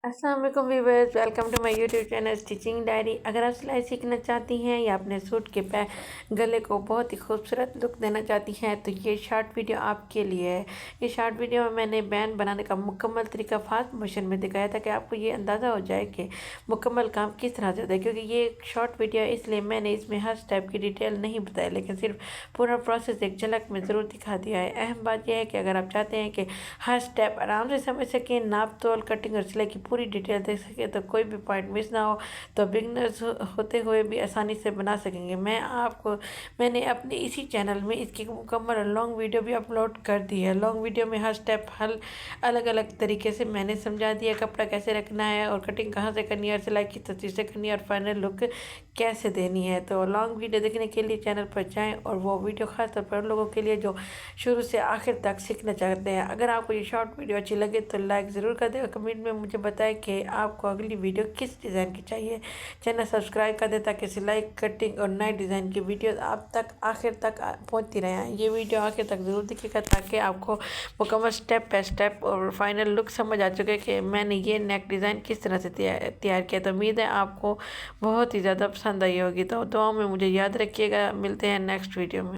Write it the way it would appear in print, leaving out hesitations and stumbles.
السلام علیکم viewers, welcome to my YouTube channel stitching diary. اگر آپ سلائی سیکھنا چاہتی ہیں یا اپنے سوٹ کے گلے کو بہت ہی خوبصورت لک دینا چاہتی ہیں تو یہ شارٹ ویڈیو آپ کے لیے ہے۔ یہ شارٹ ویڈیو میں نے بین بنانے کا مکمل طریقہ فاسٹ موشن میں دکھایا تھا کہ آپ کو یہ اندازہ ہو جائے کہ مکمل کام کس طرح سے ہوتا ہے، کیونکہ یہ ایک شارٹ ویڈیو ہے اس لیے میں نے اس میں ہر سٹیپ کی ڈیٹیل نہیں بتایا، لیکن صرف پورا پروسیس ایک جھلک میں ضرور دکھا دیا ہے۔ اہم بات یہ ہے کہ اگر آپ چاہتے ہیں کہ ہر سٹیپ آرام سے سمجھ سکیں، ناپ تول، کٹنگ اور سلائی کی پوری ڈیٹیل دیکھ سکیں تو کوئی بھی پوائنٹ مس نہ ہو، تو بگنرز ہوتے ہوئے بھی آسانی سے بنا سکیں گے۔ میں نے اپنے اسی چینل میں اس کی مکمل اور لانگ ویڈیو بھی اپلوڈ کر دی ہے۔ لانگ ویڈیو میں ہر سٹیپ الگ الگ طریقے سے میں نے سمجھا دیا، کپڑا کیسے رکھنا ہے اور کٹنگ کہاں سے کرنی ہے اور سلائی کس ترتیب سے کرنی ہے اور فائنل لک کیسے دینی ہے۔ تو لانگ ویڈیو دیکھنے کے لیے چینل پر جائیں، اور وہ ویڈیو خاص طور پر ان لوگوں کے لیے جو شروع سے آخر تک سیکھنا چاہتے ہیں۔ اگر آپ کو یہ شارٹ ویڈیو اچھی لگے تو لائک ضرور کر دیں اور کمنٹ میں مجھے بتائیں کہ آپ کو اگلی ویڈیو کس ڈیزائن کی چاہیے۔ چینل سبسکرائب کر دیں تاکہ سلائی، کٹنگ اور نئے ڈیزائن کی ویڈیوز آپ تک آخر تک پہنچتی رہیں۔ یہ ویڈیو آخر تک ضرور دیکھے گا تاکہ آپ کو مکمل سٹیپ بائی سٹیپ اور فائنل لک سمجھ آ چکے کہ میں نے یہ نیک ڈیزائن کس طرح سے تیار کیا۔ تو امید ہے آپ کو بہت ہی زیادہ پسند آئی ہوگی۔ تو دعاؤں میں مجھے یاد رکھیے گا۔ ملتے ہیں نیکسٹ ویڈیو میں۔